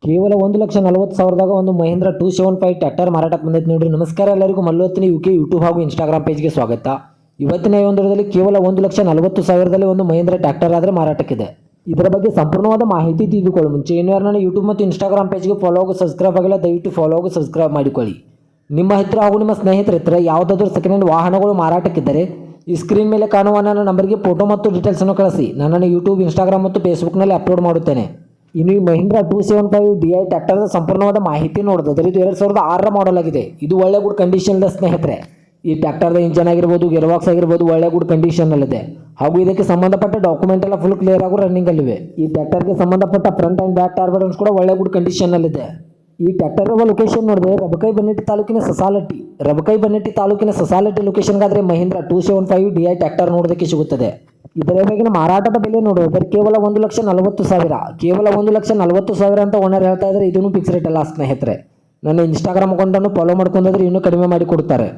ಕೇವಲ 1,40,000ದಾಗ ಒಂದು ಮಹೇಂದ್ರ 275 ಟ್ರ್ಯಾಕ್ಟರ್ ಮಾರಾಟಕ್ಕೆ ಬಂದೈತೆ ನೋಡ್ರಿ. ನಮಸ್ಕಾರ ಎಲ್ಲರಿಗೂ, ಮಲ್ಲೋತ್ನಿ ಯುಕೆ ಯೂಟ್ಯೂಬ್ ಹಾಗೂ ಇನ್ಸ್ಟಾಗ್ರಾಮ್ ಪೇಜ್ಗೆ ಸ್ವಾಗತ. ಇವತ್ತಿನ ಈ ಒಂದರಲ್ಲಿ ಕೇವಲ 1,40,000ದಲ್ಲಿ ಒಂದು ಮಹೇಂದ್ರ ಟ್ರ್ಯಾಕ್ಟರ್ ಆದರೆ ಮಾರಾಟಕ್ಕಿದೆ. ಇದರ ಬಗ್ಗೆ ಸಂಪೂರ್ಣವಾದ ಮಾಹಿತಿ ತಿಳಿದುಕೊಳ್ಳಿ ಮುಂಚೆ ಏನು ಯಾರು ನನ್ನ ಯೂಟ್ಯೂಬ್ ಮತ್ತು ಇನ್ಸ್ಟಾಗ್ರಾಮ್ ಪೇಜ್ಗೆ ಫಾಲೋ ಹಾಗೂ ಸಬ್ಸ್ಕ್ರೈಬ್ ಆಗಿಲ್ಲ, ದಯವಿಟ್ಟು ಫಾಲೋ ಹಾಗೂ ಸಬ್ಸ್ಕ್ರೈಬ್ ಮಾಡಿಕೊಳ್ಳಿ. ನಿಮ್ಮ ಹತ್ತಿರ ಹಾಗೂ ನಿಮ್ಮ ಸ್ನೇಹಿತರ ಹತ್ತಿರ ಯಾವುದಾದ್ರೂ ಸೆಕೆಂಡ್ ಹ್ಯಾಂಡ್ ವಾಹನಗಳು ಮಾರಾಟಕ್ಕಿದ್ದರೆ ಈ ಸ್ಕ್ರೀನ್ ಮೇಲೆ ಕಾಣುವ ನನ್ನ ನಂಬರ್ಗೆ ಫೋಟೋ ಮತ್ತು ಡೀಟೇಲ್ಸನ್ನು ಕಳಿಸಿ. ನನ್ನನ್ನು ಯೂಟ್ಯೂಬ್, ಇನ್ಸ್ಟಾಗ್ರಾಮ್ ಮತ್ತು ಫೇಸ್ಬುಕ್ನಲ್ಲಿ ಅಪ್ಲೋಡ್ ಮಾಡುತ್ತೇನೆ. ಇನ್ನು ಈ ಮಹೀಂದ್ರ 275 DI ಟ್ರ್ಯಾಕ್ಟರ್ದ ಸಂಪೂರ್ಣವಾದ ಮಾಹಿತಿ ನೋಡಿದ್ರೆ ಇದು 2006ರ ಮಾಡಲ್ ಆಗಿದೆ. ಇದು ಒಳ್ಳೆ ಗುಡ್ ಕಂಡೀಷನ್ ಇದೆ ಸ್ನೇಹಿತರೆ. ಈ ಟ್ರ್ಯಾಕ್ಟರ್ದ ಇಂಜನ್ ಆಗಿರ್ಬೋದು, ಗಿಯರ್ಬಾಕ್ಸ್ ಆಗಿರ್ಬೋದು ಒಳ್ಳೆ ಗುಡ್ ಕಂಡೀಷನ್ನಲ್ಲಿದೆ. ಹಾಗೂ ಇದಕ್ಕೆ ಸಂಬಂಧಪಟ್ಟ ಡಾಕ್ಯುಮೆಂಟ್ ಎಲ್ಲ ಫುಲ್ ಕ್ಲಿಯರ್ ಆಗು ರನ್ನಿಂಗಲ್ಲಿವೆ. ಈ ಟ್ರ್ಯಾಕ್ಟರ್ಗೆ ಸಂಬಂಧಪಟ್ಟ front and back tyre buttons ಕೂಡ ಒಳ್ಳೆ ಗುಡ್ ಕಂಡೀಷನ್ನಲ್ಲಿದೆ. ಈ ಟ್ರ್ಯಾಕ್ಟರ್ ಲೊಕೇಶನ್ ನೋಡಿದ್ರೆ ರಬಕೈ ಬನ್ನೆಟ್ಟಿ ತಾಲೂಕಿನ ಸಸಾಲಟ್ಟಿ ಲೊಕೇಶನ್ಗಾದರೆ ಮಹೀಂದ್ರ 275 DI ಟ್ರ್ಯಾಕ್ಟರ್ ನೋಡೋದಕ್ಕೆ ಸಿಗುತ್ತದೆ. ಇದರ ಬಗೆಗಿನ ಮಾರಾಟದ ಬೆಲೆ ನೋಡೋದ್ರೆ ಕೇವಲ 1,40,000, ಕೇವಲ 1,40,000 ಅಂತ ಓನರ್ ಹೇಳ್ತಾ ಇದ್ದಾರೆ. ಇದನ್ನು ಫಿಕ್ಸ್ ರೇಟ್ ಅಲ್ಲ ಸ್ನೇಹಿತರೆ. ನನ್ನ ಇನ್ಸ್ಟಾಗ್ರಾಮ್ ಅಕೌಂಟನ್ನು ಫಾಲೋ ಮಾಡ್ಕೊಂಡ್ರೆ ಇನ್ನೂ ಕಡಿಮೆ ಮಾಡಿ ಕೊಡ್ತಾರೆ.